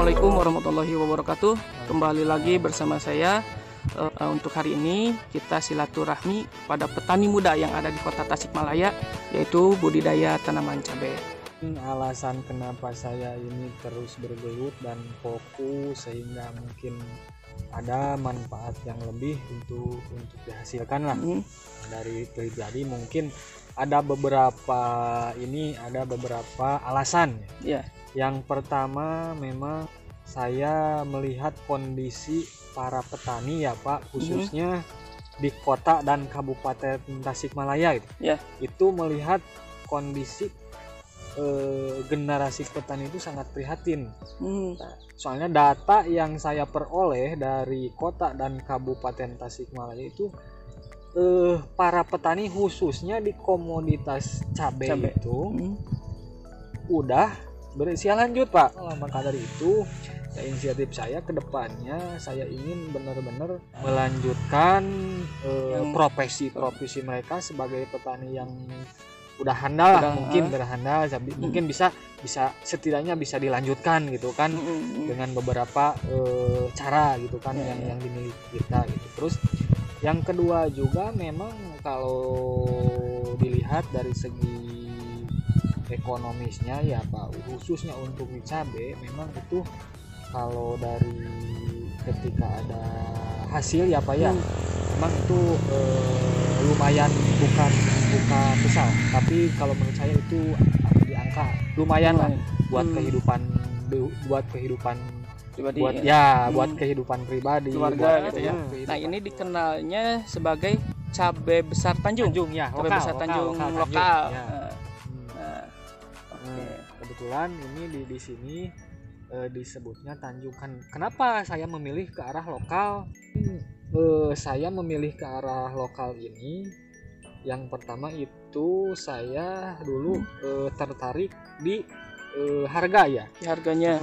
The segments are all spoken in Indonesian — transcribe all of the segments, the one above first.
Assalamualaikum warahmatullahi wabarakatuh. Kembali lagi bersama saya. Untuk hari ini kita silaturahmi pada petani muda yang ada di kota Tasikmalaya, yaitu budidaya tanaman cabai. Alasan kenapa saya ini terus bergelut dan fokus sehingga mungkin ada manfaat yang lebih untuk dihasilkan lah dari terjadi, mungkin ada beberapa alasan ya. Yang pertama, memang saya melihat kondisi para petani ya Pak, khususnya di kota dan Kabupaten Tasikmalaya gitu. Itu melihat kondisi generasi petani itu sangat prihatin. Soalnya data yang saya peroleh dari kota dan Kabupaten Tasikmalaya itu para petani khususnya di komoditas cabai itu udah berusia lanjut Pak. Maka dari itu inisiatif saya ke depannya, saya ingin benar-benar melanjutkan profesi mereka sebagai petani yang udah handal lah, mungkin berhandal, mungkin bisa setidaknya bisa dilanjutkan gitu kan, dengan beberapa cara gitu kan yang dimiliki kita gitu. Terus yang kedua juga, memang kalau dilihat dari segi ekonomisnya ya Pak, khususnya untuk di cabai, memang itu kalau dari ketika ada hasil ya Pak ya, memang itu lumayan, bukan besar, tapi kalau menurut saya itu di angka lumayan lah buat kehidupan pribadi, buat kehidupan pribadi, keluarga gitu ya. Nah, ini dikenalnya sebagai cabai besar Tanjung ya, cabai besar Tanjung lokal. Kebetulan ini di sini disebutnya Tanjung kan. Kenapa saya memilih ke arah lokal? Saya memilih ke arah lokal ini, yang pertama itu saya dulu tertarik di harga ya. Harganya.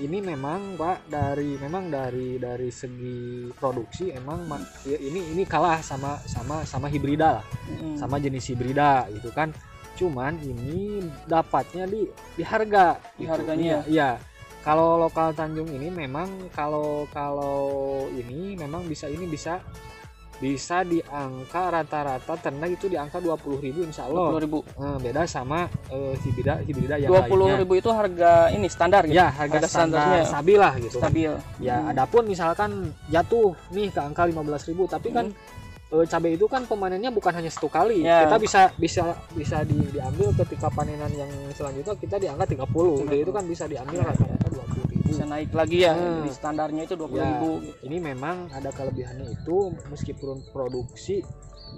Ini memang Pak, dari segi produksi emang ini kalah sama hibrida lah, sama jenis hibrida gitu kan. Cuman ini dapatnya di harga, di harganya. Ya, kalau lokal Tanjung ini memang kalau ini memang bisa di angka rata-rata ternak itu di angka 20.000 insya Allah. 20.000. Beda sama hibrida yang 20.000 itu harga ini standar gitu. Ya, harga standarnya stabil lah gitu. Stabil. Ya, adapun misalkan jatuh nih ke angka 15.000, tapi kan cabai itu kan panennya bukan hanya satu kali. Kita bisa diambil ketika panenan yang selanjutnya kita di angka 30. Jadi itu kan bisa diambil rata-rata 20.000. Bisa naik lagi ya. Jadi standarnya itu 20.000. Ini memang ada kelebihannya itu, meskipun produksi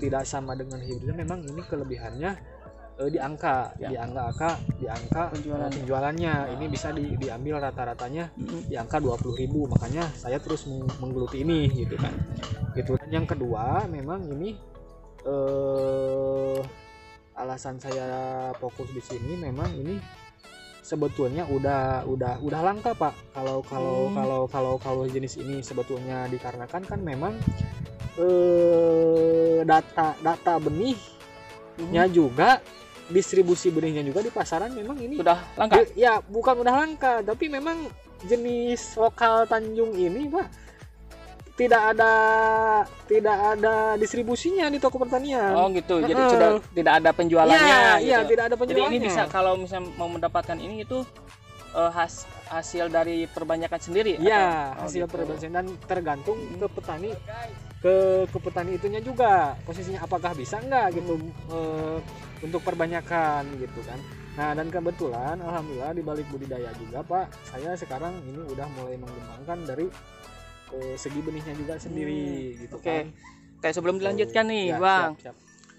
tidak sama dengan hibrida, memang ini kelebihannya di angka penjualannya. Ini bisa diambil rata-ratanya di angka 20.000. Makanya saya terus menggeluti ini gitu kan. Gitu. Dan yang kedua, memang ini alasan saya fokus di sini, memang ini sebetulnya udah langka Pak. Kalau jenis ini sebetulnya dikarenakan kan memang data benihnya juga, distribusi benihnya juga di pasaran memang ini udah langka. Ya, bukan udah langka, tapi memang jenis lokal Tanjung ini Pak tidak ada distribusinya di toko pertanian. Oh gitu. Jadi sudah tidak ada penjualannya. Iya, tidak ada penjualannya. Jadi ini bisa, kalau misalnya mau mendapatkan ini itu hasil dari perbanyakan sendiri. Iya, hasil perbanyakan, dan tergantung ke petani, ke petani itunya juga posisinya apakah bisa enggak gitu untuk perbanyakan gitu kan. Nah, dan kebetulan alhamdulillah di balik budidaya juga Pak, saya sekarang ini udah mulai mengembangkan dari segi benihnya juga sendiri gitu kan. Kayak sebelum dilanjutkan nih Bang. Siap.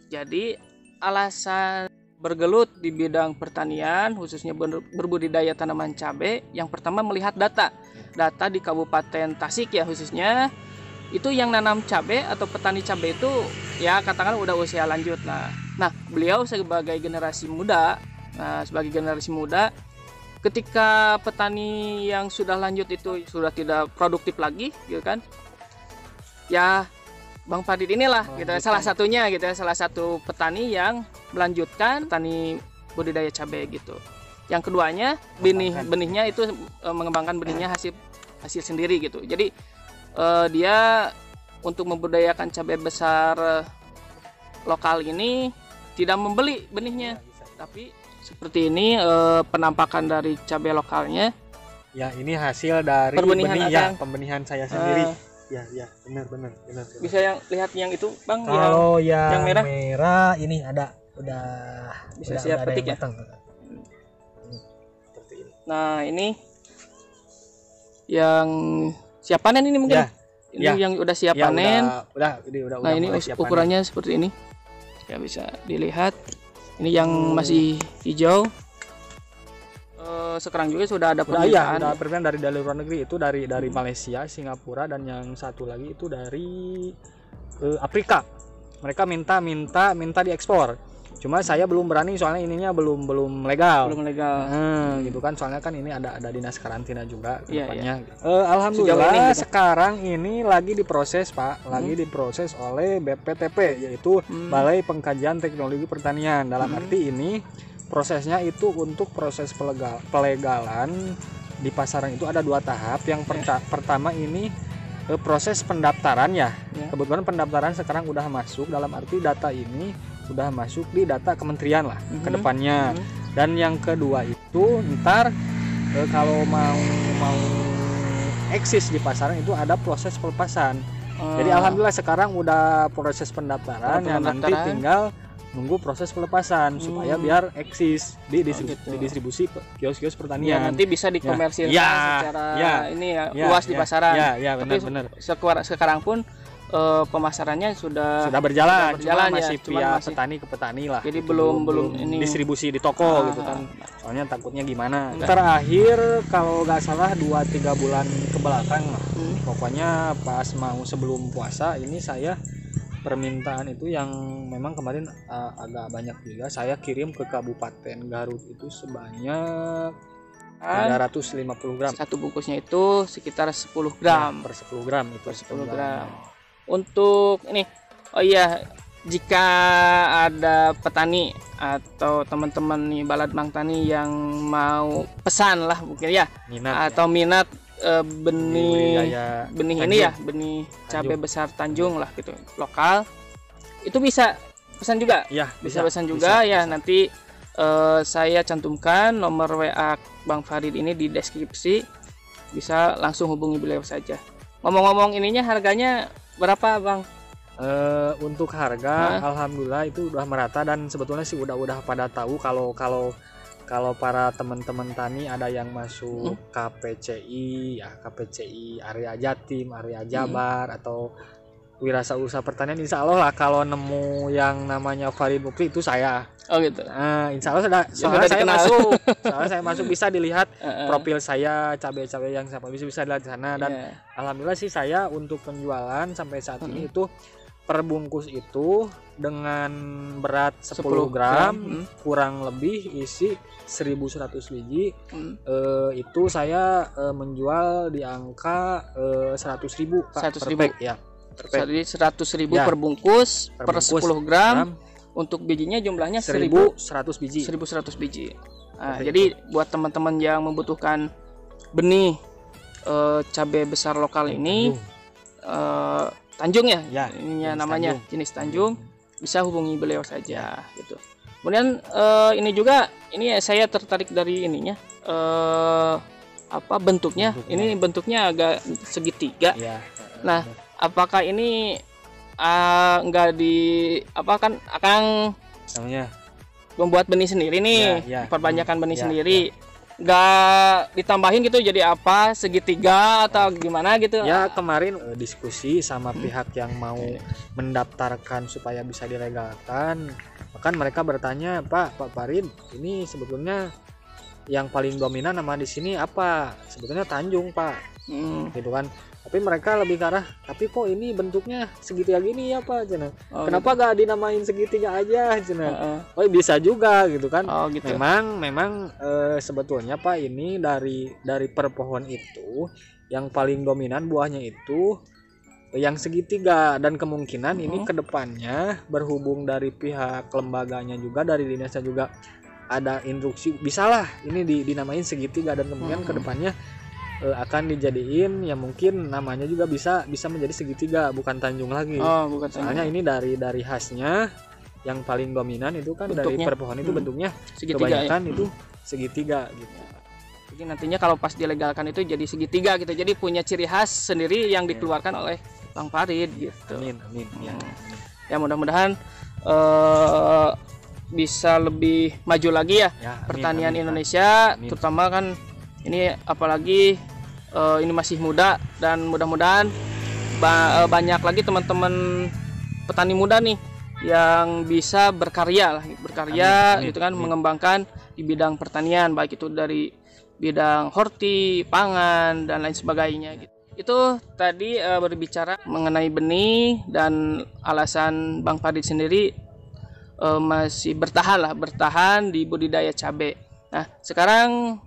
Jadi alasan bergelut di bidang pertanian, khususnya berbudidaya tanaman cabai, yang pertama melihat data di Kabupaten Tasik ya, khususnya itu yang nanam cabai atau petani cabai itu ya katakan udah usia lanjut. Nah, beliau sebagai generasi muda, ketika petani yang sudah lanjut itu sudah tidak produktif lagi gitu kan, ya Bang Fadid inilah gitu, salah satunya gitu ya, salah satu petani yang melanjutkan petani budidaya cabai gitu. Yang keduanya benihnya itu mengembangkan benihnya hasil sendiri gitu. Jadi dia untuk membudidayakan cabai besar lokal ini tidak membeli benihnya, tapi seperti ini penampakan dari cabai lokalnya. Ya, ini hasil dari pembenihan saya sendiri. Ya, benar. Bisa yang lihat yang itu, Bang, kalau yang merah. Merah ini udah bisa siap petik ya. Seperti ini. Nah, ini yang siap panen ini mungkin. Ini yang udah siap panen. Udah nah, ini ukurannya seperti ini. Ya, bisa dilihat. Ini yang masih hijau. Sekarang juga sudah ada permintaan. Udah permintaan dari luar negeri, itu dari Malaysia, Singapura, dan yang satu lagi itu dari Afrika. Mereka minta diekspor. Cuma saya belum berani soalnya ininya belum legal. Gitu kan, soalnya kan ini ada dinas karantina juga ke depannya. Alhamdulillah sekarang ini lagi diproses, Pak. Lagi diproses oleh BPTP, yaitu Balai Pengkajian Teknologi Pertanian. Dalam arti ini prosesnya itu untuk proses pelegalan di pasaran itu ada 2 tahap. Yang pertama ini proses pendaftaran ya. Kebetulan pendaftaran sekarang udah masuk, dalam arti data ini sudah masuk di data kementerian lah ke depannya. Dan yang kedua itu ntar kalau mau eksis di pasaran itu ada proses pelepasan. Jadi alhamdulillah sekarang udah proses pendaftaran, nanti tinggal nunggu proses pelepasan supaya biar eksis di distribusi kios-kios pertanian. Nanti bisa dikomersilkan secara luas di pasaran. Benar. Sekarang pun pemasarannya sudah berjalan masih via petani ke petani lah. Jadi belum ini distribusi di toko gitu kan. Soalnya takutnya gimana. Terakhir kalau nggak salah 2-3 bulan ke belakang lah. Pokoknya pas mau sebelum puasa ini saya permintaan itu yang memang kemarin agak banyak juga, saya kirim ke Kabupaten Garut itu sebanyak 350 gram. Satu bungkusnya itu sekitar 10 gram. Per 10 gram itu 10 gram. Untuk ini, jika ada petani atau teman-teman nih Balad Bang Tani yang mau pesan lah mungkin minat benih ini ya, benih cabai besar Tanjung lah gitu, lokal, itu bisa pesan juga. Bisa pesan juga. Nanti saya cantumkan nomor WA Bang Farid ini di deskripsi, bisa langsung hubungi beliau saja. Ngomong-ngomong ininya harganya berapa, Bang? Untuk harga alhamdulillah itu udah merata, dan sebetulnya sih udah pada tahu kalau para teman-teman tani ada yang masuk KPCI area Jatim, area Jabar atau Wirausaha Pertanian, insya Allah lah kalau nemu yang namanya Farid Mukri itu saya. Oh gitu. Insya Allah soalnya saya masuk bisa dilihat profil saya, cabai-cabai yang sama bisa dilihat di sana. Dan alhamdulillah sih saya untuk penjualan sampai saat ini itu per bungkus itu dengan berat 10 gram kurang lebih isi 1100 biji. Itu saya menjual di angka 100.000 Pak, 100.000 per pack ya. Jadi 100.000 per bungkus per 10 gram. Untuk bijinya jumlahnya 1100 biji. 1100 biji. Nah, jadi buat teman-teman yang membutuhkan benih cabai besar lokal ini Tanjung ya, ininya namanya Tanjung. Jenis Tanjung, bisa hubungi beliau saja gitu. Kemudian ini juga saya tertarik dari ininya bentuknya. Ini bentuknya agak segitiga. Nah, apakah ini enggak akan membuat benih sendiri nih, perbanyakan benih sendiri, nggak ditambahin gitu jadi segitiga atau gimana gitu? Kemarin diskusi sama pihak yang mau mendaftarkan supaya bisa dilegalkan, bahkan mereka bertanya, Pak Farid, ini sebetulnya yang paling dominan nama di sini apa? Sebetulnya Tanjung, Pak. Gitu kan. Tapi mereka lebih ke arah, tapi kok ini bentuknya segitiga gini ya Pak, cina. Kenapa gak dinamain segitiga aja, cina? Bisa juga gitu kan. Gitu. Memang sebetulnya Pak, ini dari per pohon itu yang paling dominan buahnya itu yang segitiga, dan kemungkinan ini kedepannya berhubung dari pihak lembaganya juga, dari dinasnya juga ada instruksi bisalah ini dinamain segitiga, dan kemudian kedepannya akan dijadiin ya mungkin namanya juga bisa menjadi segitiga, bukan tanjung lagi. Bukan soalnya ini dari khasnya yang paling dominan itu kan bentuknya, dari per pohon itu bentuknya segitiga, kebanyakan ya? Itu segitiga gitu. Jadi nantinya kalau pas dilegalkan itu jadi segitiga gitu, jadi punya ciri khas sendiri yang dikeluarkan oleh Bang Farid gitu. Amin. Ya mudah-mudahan bisa lebih maju lagi ya, pertanian Indonesia. Terutama kan ini apalagi ini masih muda, dan mudah-mudahan banyak lagi teman-teman petani muda nih yang bisa berkarya gitu kan, mengembangkan di bidang pertanian, baik itu dari bidang horti, pangan dan lain sebagainya gitu. Itu tadi berbicara mengenai benih dan alasan Bang Farid sendiri masih bertahan di budidaya cabai. Nah, sekarang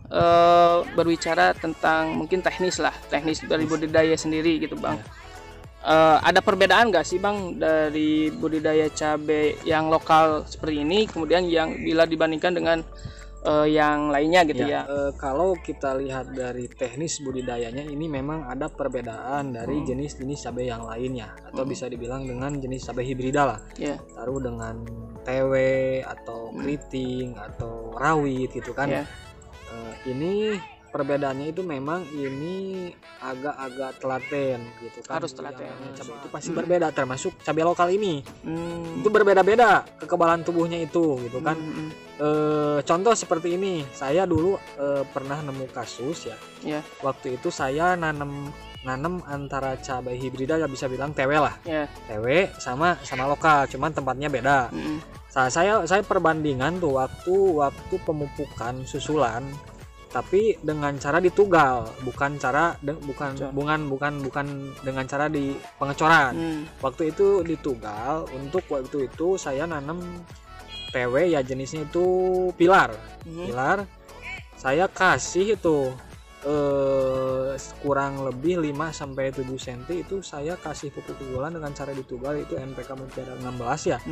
berbicara tentang mungkin teknis dari budidaya sendiri gitu, Bang. Ada perbedaan nggak sih, Bang, dari budidaya cabai yang lokal seperti ini, kemudian yang bila dibandingkan dengan yang lainnya gitu ya? Kalau kita lihat dari teknis budidayanya, ini memang ada perbedaan dari jenis-jenis cabai yang lainnya, atau bisa dibilang dengan jenis cabai hibrida lah. Taruh dengan TW atau keriting atau rawit gitu kan. Ini perbedaannya itu memang ini agak-agak telaten gitu kan. Harus telaten. Cabai itu pasti berbeda, termasuk cabai lokal ini. Itu berbeda-beda kekebalan tubuhnya itu gitu kan. Contoh seperti ini, saya dulu pernah nemu kasus ya. Waktu itu saya nanam antara cabai hibrida, ya bisa bilang TW lah. TW sama lokal, cuman tempatnya beda. Saya perbandingan tuh waktu pemupukan susulan, tapi dengan cara ditugal, bukan dengan cara di pengecoran. Waktu itu ditugal. Untuk waktu itu saya nanam TW ya, jenisnya itu pilar. Saya kasih itu kurang lebih 5-7 cm itu saya kasih pupuk unggulan dengan cara ditugal, itu NPK Mutiara 16 ya.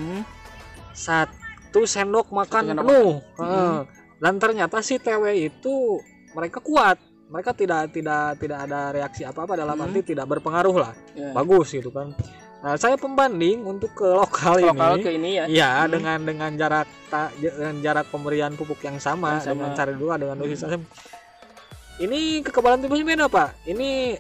1 sendok makan penuh. Dan ternyata si TW itu mereka kuat, mereka tidak ada reaksi apa-apa, dalam arti tidak berpengaruh lah, bagus gitu kan. Nah, saya pembanding untuk ke lokal ini ya, dengan jarak pemberian pupuk yang sama. Dengan cara dulu dengan dosis ini kekebalan tubuhnya beda, Pak. Ini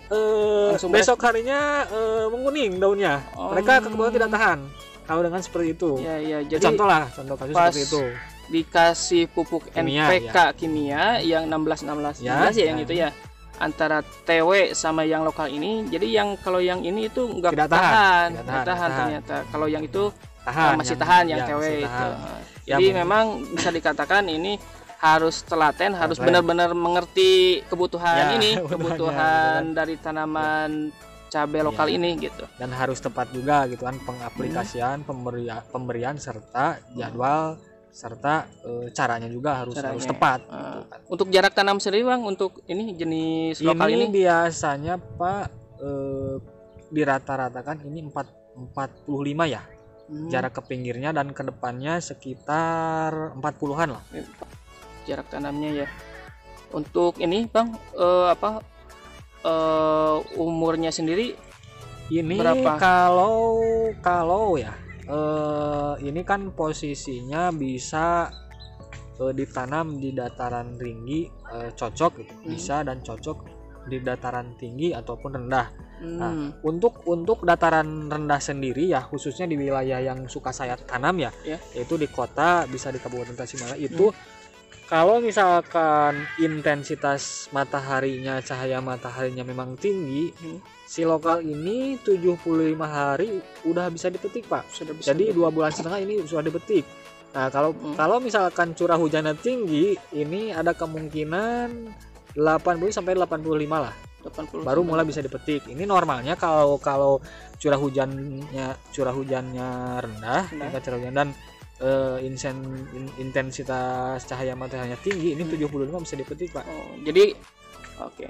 besok harinya menguning daunnya. Mereka kekebalan tidak tahan kalau dengan seperti itu. Jadi contoh kasus seperti itu. Dikasih pupuk NPK kimia yang 16 ya, yang itu ya, antara TW sama yang lokal ini. Jadi kalau yang ini itu nggak tahan ternyata. Kalau yang itu masih tahan yang TW itu. Jadi memang bisa dikatakan ini harus telaten, harus benar-benar mengerti kebutuhan kebutuhan dari tanaman cabai lokal ini gitu. Dan harus tepat juga gitu kan pengaplikasian, pemberian serta jadwal serta caranya juga harus tepat. Untuk jarak tanam sendiri, Bang, untuk ini jenis lokal ini biasanya Pak dirata-ratakan ini 45 ya. Jarak ke pinggirnya dan ke depannya sekitar 40-an lah. Jarak tanamnya ya. Untuk ini, Bang, umurnya sendiri ini berapa? Kalau ya ini kan posisinya bisa ditanam di dataran tinggi, cocok gitu. Bisa dan cocok di dataran tinggi ataupun rendah. Nah, untuk dataran rendah sendiri ya, khususnya di wilayah yang suka saya tanam ya, yaitu di kota, bisa di Kabupaten Tasikmalaya itu. Kalau misalkan intensitas mataharinya, cahaya mataharinya memang tinggi, si lokal ini 75 hari udah bisa dipetik, Pak. Jadi 2,5 bulan ini sudah dipetik. Nah, kalau misalkan curah hujannya tinggi, ini ada kemungkinan 80 sampai 85 lah. 80 baru mulai bisa dipetik. Ini normalnya kalau curah hujannya rendah, tingkat curah hujan dan intensitas cahaya mataharinya tinggi, ini 75 bisa dipetik, Pak. Jadi oke.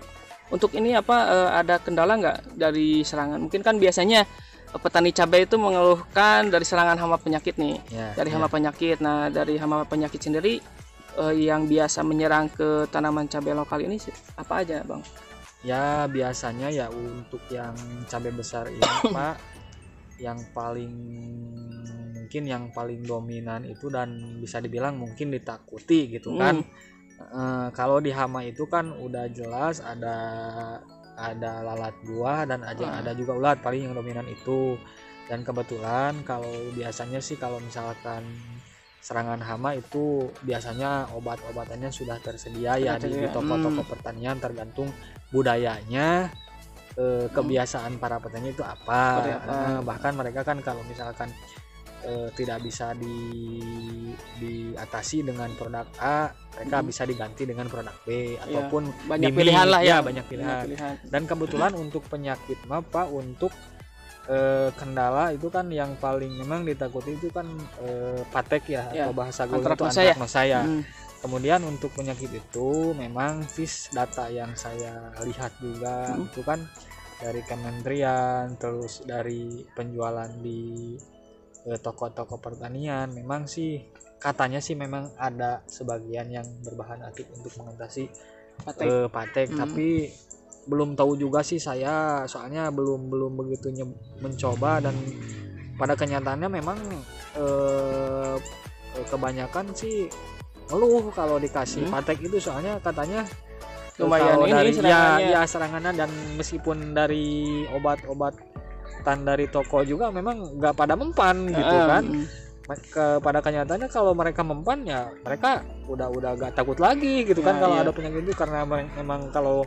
Untuk ini ada kendala nggak dari serangan? Mungkin kan biasanya petani cabai itu mengeluhkan dari serangan hama penyakit nih. Hama penyakit. Nah, dari hama penyakit sendiri yang biasa menyerang ke tanaman cabai lokal ini apa aja, Bang? Ya biasanya ya untuk yang cabai besar ini Pak, yang paling mungkin yang paling dominan itu dan bisa dibilang mungkin ditakuti gitu kan. Kalau di hama itu kan udah jelas ada lalat buah dan ada juga ulat, paling yang dominan itu. Dan kebetulan kalau biasanya sih kalau misalkan serangan hama itu biasanya obat-obatannya sudah tersedia ya di toko-toko pertanian, tergantung budayanya, kebiasaan para petani itu apa. Bahkan mereka kan kalau misalkan tidak bisa diatasi dengan produk A, mereka bisa diganti dengan produk B ataupun banyak pilihan lah ya, banyak pilihan. Dan kebetulan untuk penyakit Pak, untuk kendala itu kan yang paling memang ditakuti itu kan patek ya, atau bahasa gaul itu antraknosa ya. Kemudian untuk penyakit itu memang data yang saya lihat juga itu kan dari kementerian, terus dari penjualan di toko-toko pertanian, memang sih katanya sih memang ada sebagian yang berbahan aktif untuk mengatasi patek. Tapi belum tahu juga sih saya, soalnya belum begitu mencoba, dan pada kenyataannya memang kebanyakan sih ngeluh kalau dikasih patek itu, soalnya katanya lumayan ini serangannya. Serangannya, dan meskipun dari obat-obatan dari toko juga memang nggak pada mempan gitu kan. Pada kenyataannya kalau mereka mempan ya mereka udah gak takut lagi gitu kan kalau ada penyakit itu, karena memang kalau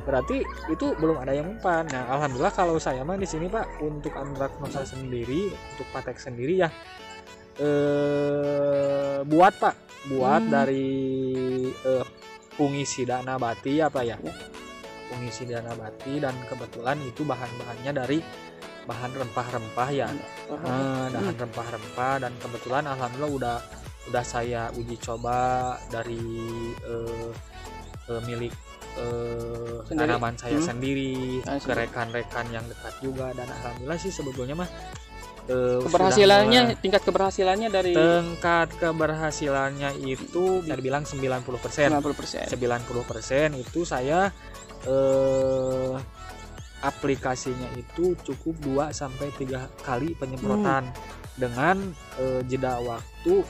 berarti itu belum ada yang mempan. Nah, alhamdulillah kalau saya mah di sini Pak, untuk antraknosa sendiri, untuk patek sendiri ya buat dari fungisida nabati fungisida nabati, dan kebetulan itu bahan-bahannya dari bahan rempah-rempah ya. Bahan rempah-rempah, dan kebetulan alhamdulillah udah saya uji coba dari milik tanaman saya sendiri, ke rekan-rekan yang dekat juga, dan alhamdulillah sih sebetulnya mah tingkat keberhasilannya itu bisa dibilang 90%. 90% itu saya aplikasinya itu cukup 2-3 kali penyemprotan dengan jeda waktu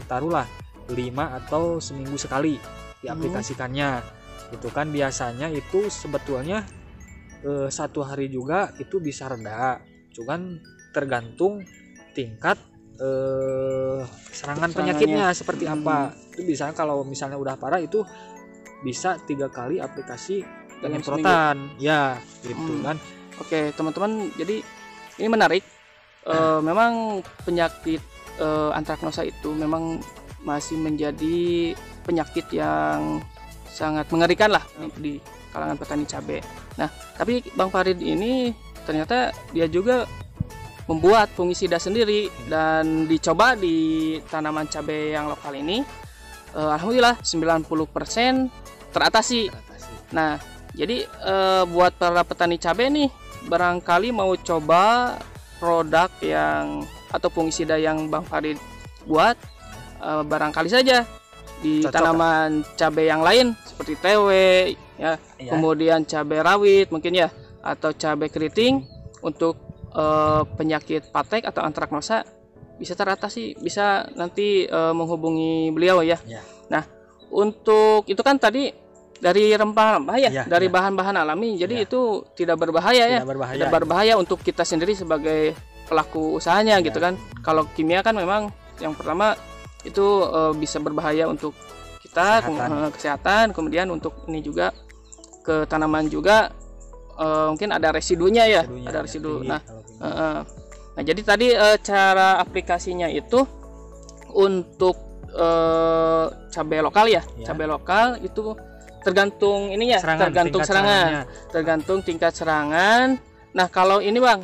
taruhlah 5 atau seminggu sekali diaplikasikannya. Itu kan biasanya itu sebetulnya 1 hari juga itu bisa reda, cuman tergantung tingkat serangan penyakitnya seperti apa. Itu bisa kalau misalnya udah parah itu bisa 3 kali aplikasi penyemprotan ya gitu kan. Oke teman-teman, jadi ini menarik. Memang penyakit antraknosa itu memang masih menjadi penyakit yang sangat mengerikan lah di kalangan petani cabai. Nah, tapi Bang Farid ini ternyata dia juga membuat fungisida sendiri dan dicoba di tanaman cabai yang lokal ini. Alhamdulillah 90% teratasi. Nah, jadi buat para petani cabai nih, barangkali mau coba produk atau fungisida yang Bang Farid buat, barangkali saja di tanaman cabai yang lain seperti TW ya, kemudian cabai rawit mungkin ya, atau cabai keriting, untuk penyakit patek atau antraknosa bisa teratasi, bisa nanti menghubungi beliau ya. Nah, untuk itu kan tadi dari rempah-rempah ya, dari bahan-bahan alami, jadi itu tidak berbahaya tidak berbahaya untuk kita sendiri sebagai pelaku usahanya gitu kan. Kalau kimia kan memang yang pertama itu bisa berbahaya untuk kita, kesehatan, kemudian untuk ini juga ke tanaman juga mungkin ada residunya ya, ada residu. Nah, jadi tadi cara aplikasinya itu untuk cabai lokal ya, cabai lokal itu tergantung ininya, tergantung tingkat serangan. Nah, kalau ini Bang,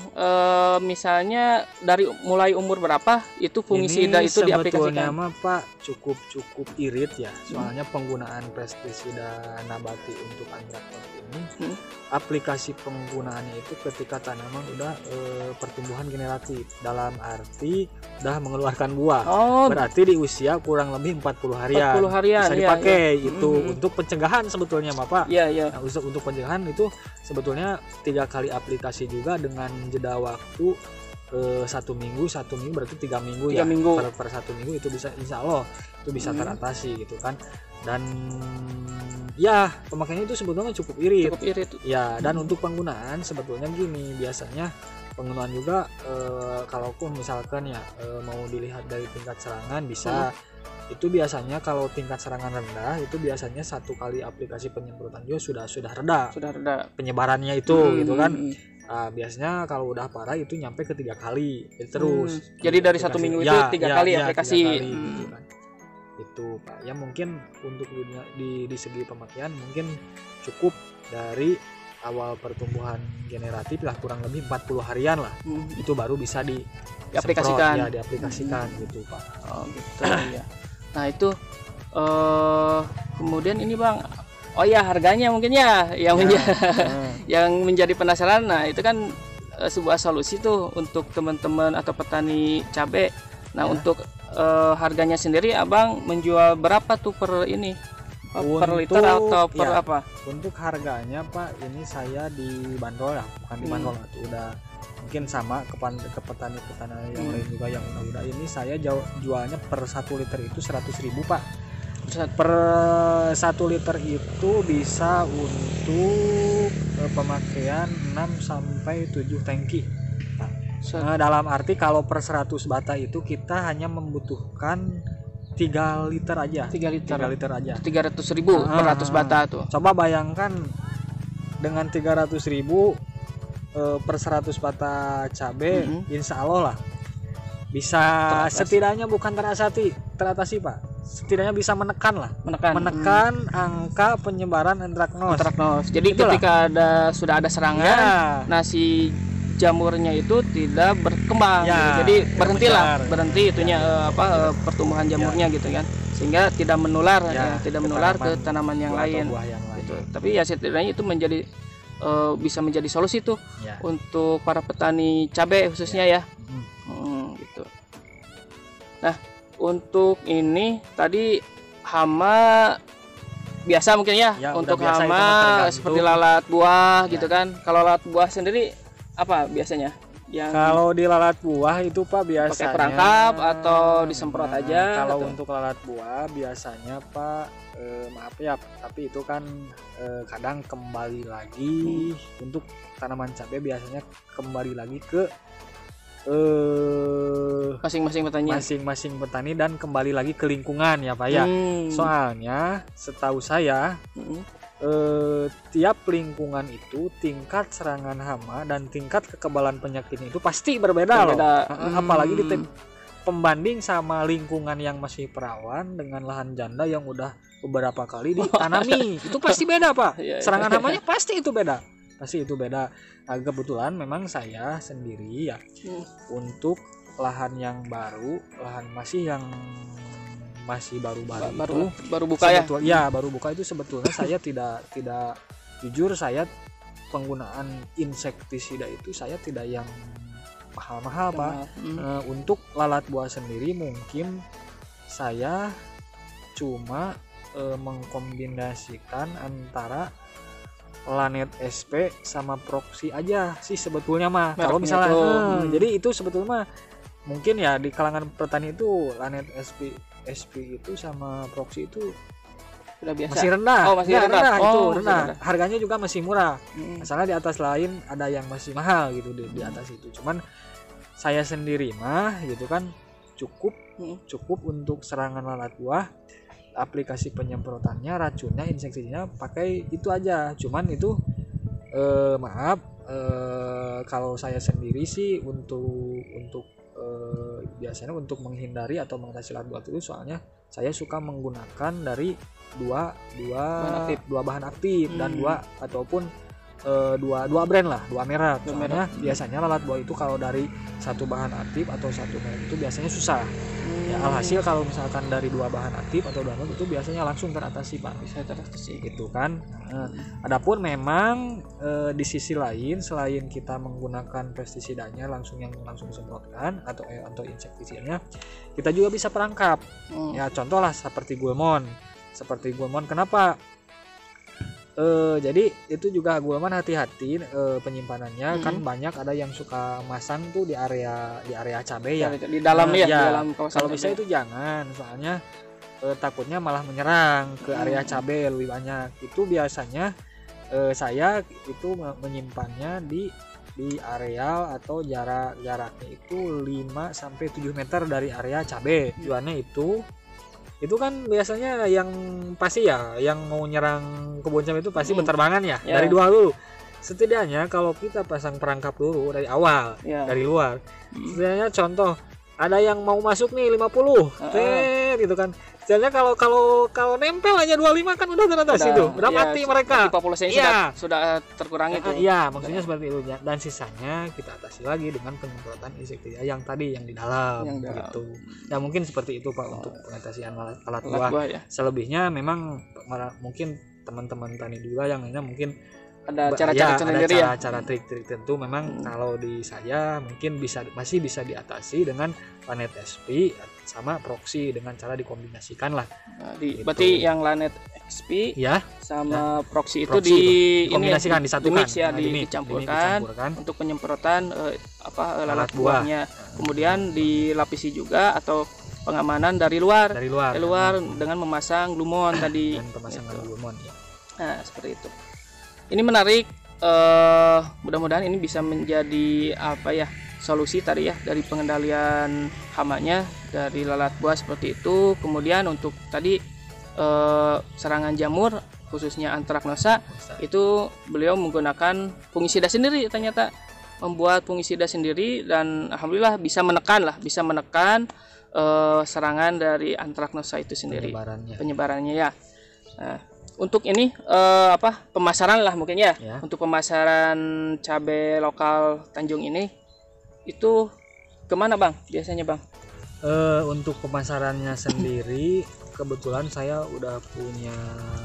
misalnya dari mulai umur berapa itu fungisida itu sebetulnya diaplikasikan? mah Pak cukup irit ya, soalnya penggunaan pestisida nabati untuk antraknot ini aplikasi penggunaannya itu ketika tanaman udah pertumbuhan generatif, dalam arti udah mengeluarkan buah. Oh, Berarti di usia kurang lebih 40 harian 40 harian bisa iya, dipakai iya. itu untuk pencegahan sebetulnya mah Pak. Iya, iya. Nah, untuk pencegahan itu sebetulnya 3 kali aplikasi juga dengan jeda waktu 1 minggu berarti 3 minggu 3 ya minggu. per 1 minggu itu bisa, insya Allah itu bisa teratasi gitu kan. Dan ya pemakaiannya itu sebetulnya cukup irit ya. Dan untuk penggunaan sebetulnya gini, biasanya penggunaan juga kalaupun misalkan ya mau dilihat dari tingkat serangan bisa itu biasanya kalau tingkat serangan rendah itu biasanya 1 kali aplikasi penyemprotan juga sudah reda penyebarannya itu gitu kan. Nah, biasanya kalau udah parah itu nyampe ke 3 kali terus. Jadi dari 1 minggu itu 3 kali aplikasi. 3 kali, gitu kan. Itu Pak ya, mungkin untuk di segi pemakaian mungkin cukup dari awal pertumbuhan generatif lah kurang lebih 40 harian lah. Itu baru bisa diaplikasikan gitu Pak. Oh gitu ya. Nah itu kemudian ini Bang, oh ya harganya mungkin ya yang menjadi penasaran. Nah itu kan sebuah solusi tuh untuk teman-teman atau petani cabai. Nah untuk harganya sendiri Abang menjual berapa tuh per ini? Per liter atau per apa? Untuk harganya Pak ini saya dibanderol ya, bukan dibanderol itu udah mungkin sama ke petani-petani yang lain juga yang udah ini saya jualnya per 1 liter itu 100.000 Pak. Per 1 liter itu bisa untuk pemakaian 6 sampai 7 tangki. Nah, dalam arti kalau per 100 bata itu kita hanya membutuhkan 3 liter aja. 3 liter aja. 300.000 per 100 bata tuh. Coba bayangkan dengan 300.000 per 100 bata cabai, insya Allah lah bisa setidaknya bukan teratasi Pak. Setidaknya bisa menekan angka penyebaran antraknos. Jadi ketika sudah ada serangan, nah si jamurnya itu tidak berkembang, jadi berhenti itunya pertumbuhan jamurnya gitu kan, sehingga tidak menular ke tanaman yang lain gitu. Tapi ya setidaknya itu bisa menjadi solusi tuh untuk para petani cabai khususnya ya. Gitu. Nah untuk ini tadi hama biasa mungkin ya untuk hama seperti lalat buah gitu kan. Kalau lalat buah sendiri apa biasanya? Kalau di lalat buah itu Pak biasanya pakai perangkap atau disemprot aja? Kalau untuk lalat buah biasanya Pak maaf ya, tapi itu kan kadang kembali lagi untuk tanaman cabai biasanya kembali lagi ke masing-masing petani dan kembali lagi ke lingkungan ya Pak ya. Soalnya setahu saya tiap lingkungan itu tingkat serangan hama dan tingkat kekebalan penyakitnya itu pasti berbeda. Loh. Apalagi pembanding sama lingkungan yang masih perawan dengan lahan janda yang udah beberapa kali ditanami. Itu pasti beda Pak. Serangan hamanya pasti itu beda. Nah, kebetulan memang saya sendiri ya untuk lahan yang baru, lahan masih baru buka baru buka itu sebetulnya saya tidak jujur, saya penggunaan insektisida itu saya tidak yang mahal-mahal Pak. Untuk lalat buah sendiri mungkin saya cuma mengkombinasikan antara Lanet SP sama Proxy aja sih sebetulnya mah. Kalau misalnya jadi itu sebetulnya mungkin ya di kalangan petani itu Lanet SP itu sama Proxy itu sudah biasa. Masih rendah. Masih rendah. Itu rendah. Harganya juga masih murah. Masalah di atas lain ada yang masih mahal gitu di atas itu. Cuman saya sendiri mah gitu kan cukup untuk serangan lalat buah. Aplikasi penyemprotannya, racunnya, inseksinya pakai itu aja. Cuman itu kalau saya sendiri sih untuk biasanya untuk menghindari atau mengatasi lalat buah itu, soalnya saya suka menggunakan dari dua bahan aktif dan dua ataupun dua brand lah, dua merek. Dua Soalnya biasanya lalat buah itu kalau dari satu bahan aktif atau satu merek itu biasanya susah. Ya, alhasil kalau misalkan dari dua bahan aktif atau dua merek itu biasanya langsung teratasi Pak. Bisa teratasi Gitu kan. Adapun memang di sisi lain selain kita menggunakan pestisidanya langsung yang langsung disemprotkan atau insektisidnya, kita juga bisa perangkap. Ya contoh lah seperti Gulmon. Kenapa? Jadi itu juga Gulmon hati-hati penyimpanannya. Kan banyak ada yang suka masang tuh di area cabai ya. Di dalam di dalam kawasan. Kalau bisa itu jangan, soalnya takutnya malah menyerang ke area cabai lebih banyak. Itu biasanya saya itu menyimpannya di areal atau jaraknya itu 5 sampai 7 meter dari area cabai. Tujuannya itu kan biasanya yang pasti ya yang mau nyerang kebun cabai itu pasti berterbangan ya dari dua dulu. Setidaknya kalau kita pasang perangkap dulu dari awal dari luar. Setidaknya contoh ada yang mau masuk nih 50 gitu kan. Setidaknya kalau nempel aja 25 kan udah teratasi itu. Udah mati mereka. Populasinya sudah terkurangi tuh. Iya, maksudnya seperti itu ya. Dan sisanya kita atasi lagi dengan penyemprotan insektisida yang tadi yang di dalam gitu. Ya mungkin seperti itu Pak untuk pengatasian alat buah. Ya. Selebihnya memang mungkin teman-teman tani juga yang lainnya mungkin ada cara-cara sendiri ya. Cara trik-trik tentu memang kalau di saya mungkin masih bisa diatasi dengan Lanet SP sama Proxy dengan cara dikombinasikan lah. Gitu. Berarti yang Lanet XP sama Proxy itu dikombinasikan, disatukan, dicampurkan untuk penyemprotan lalat buahnya. Kemudian dilapisi juga atau pengamanan dari luar dengan memasang Glumon tadi. Dan pemasangan Glumon ya. Nah, seperti itu. Ini menarik, mudah-mudahan ini bisa menjadi solusi tadi ya dari pengendalian hamanya dari lalat buah seperti itu. Kemudian untuk tadi serangan jamur khususnya antraknosa itu beliau menggunakan fungisida sendiri, ternyata membuat fungisida sendiri dan alhamdulillah bisa menekan serangan dari antraknosa itu sendiri, penyebarannya ya. Nah, untuk ini pemasaran lah mungkin ya. Untuk pemasaran cabai lokal Tanjung ini itu kemana Bang biasanya Bang? Untuk pemasarannya sendiri kebetulan saya udah punya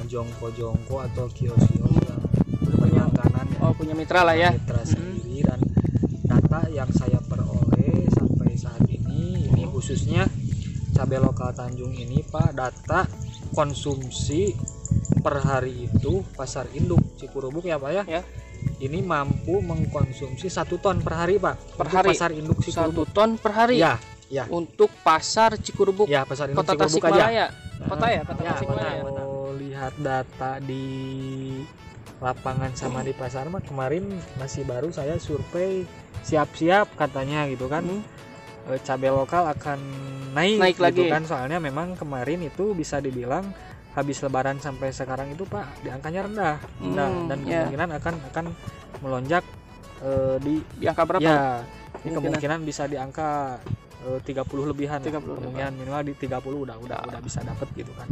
jongko atau kios-kios yang berlangganan punya mitra lah ya. Mitra sendiri dan data yang saya peroleh sampai saat ini khususnya cabai lokal Tanjung ini Pak, data konsumsi per hari itu pasar induk Cikurubuk ya Pak ya. Ini mampu mengkonsumsi 1 ton per hari Pak. Per hari. Pasar induk Cikurubuk 1 ton per hari. Ya. Untuk pasar Cikurubuk. Ya, pasar induk Kota Cikurubuk aja. Kota Tasikmalaya. Kalau lihat data di lapangan sama di pasar mah kemarin masih baru saya survei siap-siap katanya gitu kan. Cabai lokal akan naik gitu lagi kan, soalnya memang kemarin itu bisa dibilang habis lebaran sampai sekarang itu Pak di angkanya rendah dan kemungkinan akan melonjak di angka berapa? Ya, kemungkinan bisa di angka 30 lebihan. 30 kemungkinan minimal di 30 udah bisa dapat gitu kan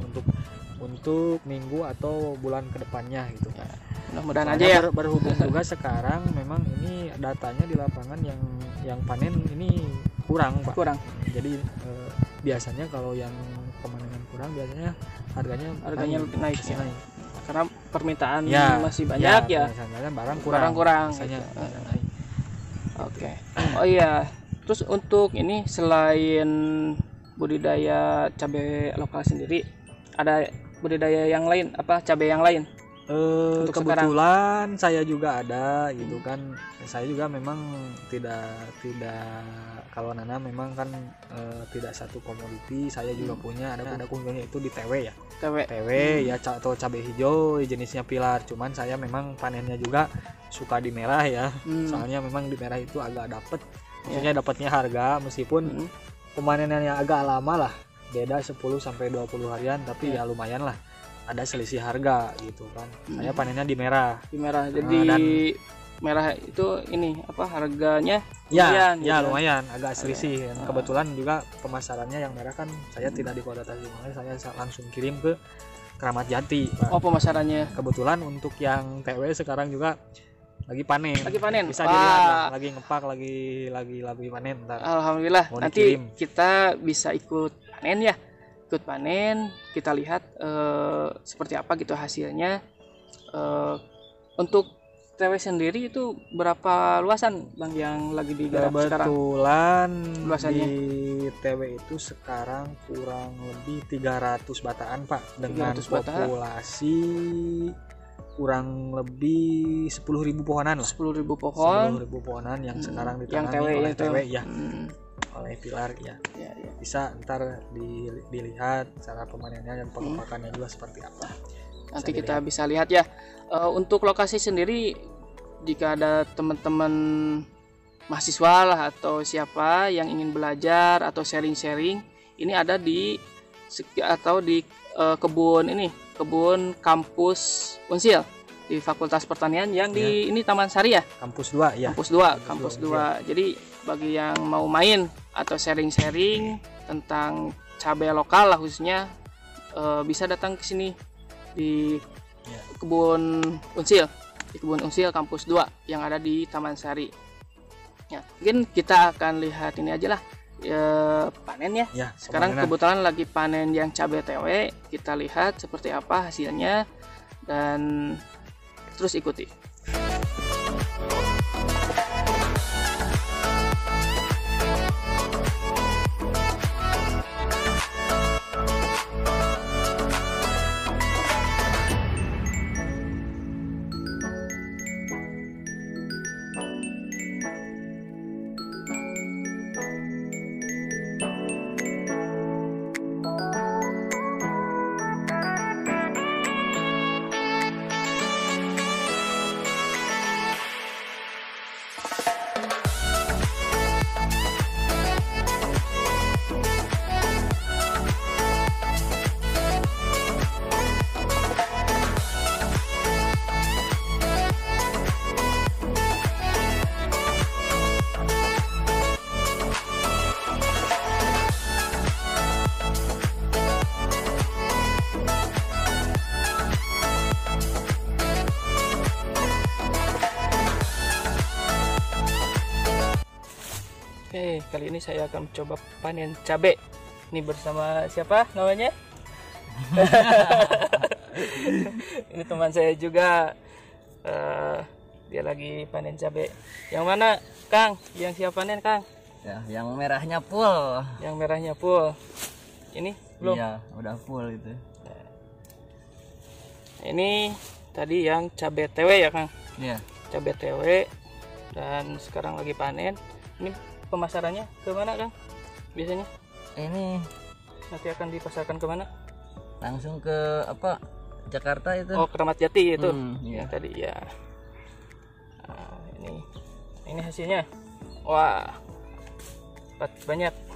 untuk minggu atau bulan kedepannya gitu. Ya, mudah-mudahan aja ya. Berhubung juga sekarang memang ini datanya di lapangan yang panen ini kurang Pak. Jadi biasanya kalau yang pemanengan kurang biasanya harganya lebih naik. Karena permintaan masih banyak ya. Barang kurang. Gitu. Oke. Oh iya. Terus untuk ini selain budidaya cabai lokal sendiri, ada budidaya yang lain cabai yang lain? Kebetulan saya juga ada gitu kan. Saya juga memang tidak kalau nanam memang kan tidak satu komoditi. Saya juga punya ada kunjungnya itu di TW ya. TW ya atau cabai hijau jenisnya pilar. Cuman saya memang panennya juga suka di merah ya. Soalnya memang di merah itu agak dapet. Maksudnya dapatnya harga meskipun pemanenannya agak lama lah. Beda 10 sampai 20 harian tapi ya lumayan lah. Ada selisih harga gitu kan. Saya panennya di merah. Jadi dan merah itu harganya lumayan agak selisih. Kebetulan juga pemasarannya yang merah kan saya tidak di Kota Tasikmalaya, saya langsung kirim ke Kramat Jati Pak. Pemasarannya. Kebetulan untuk yang TW sekarang juga lagi panen. Bisa Wah. dilihat lah, lagi ngepak, lagi panen ntar. Alhamdulillah. Mau Nanti dikirim. kita bisa ikut panen ya. Ikut panen, kita lihat seperti apa gitu hasilnya. Untuk TW sendiri itu berapa luasan Bang yang lagi digarap sekarang? Kebetulan Luasannya? di TW itu sekarang kurang lebih 300 bataan Pak, dengan 300 bataan. populasi kurang lebih 10.000 pohonan lah. 10.000 pohon 10.000 pohonan yang sekarang yang ditangani TW oleh itu. TW ya, Hmm, oleh Pilar ya. ya, ya. Bisa ntar dilihat cara pemanennya dan pengepakannya juga seperti apa. Nanti kita bisa lihat ya. Untuk lokasi sendiri, jika ada teman-teman mahasiswa lah atau siapa yang ingin belajar atau sharing-sharing, ini ada di kebun kampus Unsil di Fakultas Pertanian yang di ini Taman Sari ya. Kampus 2 ya. Kampus 2. Jadi bagi yang mau main atau sharing-sharing tentang cabai lokal lah khususnya, bisa datang ke sini di kebun Unsil, Kampus 2 yang ada di Taman Sari. Ya, mungkin kita akan lihat ini aja lah, panen ya. Sekarang pemanenan. kebetulan lagi panen yang cabai TW, kita lihat seperti apa hasilnya dan terus ikuti. Oke, kali ini saya akan coba panen cabai. Ini bersama siapa namanya? Ini teman saya juga. Dia lagi panen cabai. Yang mana, Kang? Yang siap panen, Kang? Ya, yang merahnya full. Yang merahnya full. Ini belum? Iya, udah full itu. Ini tadi yang cabai TW ya, Kang? Iya. Cabai TW dan sekarang lagi panen. Ini pemasarannya ke mana, Kang? Biasanya Ini nanti akan dipasarkan ke mana? langsung ke apa? Jakarta itu. Oh, Keramat Jati itu. Iya. Yang tadi ya. Nah, ini hasilnya. Wah. Banyak.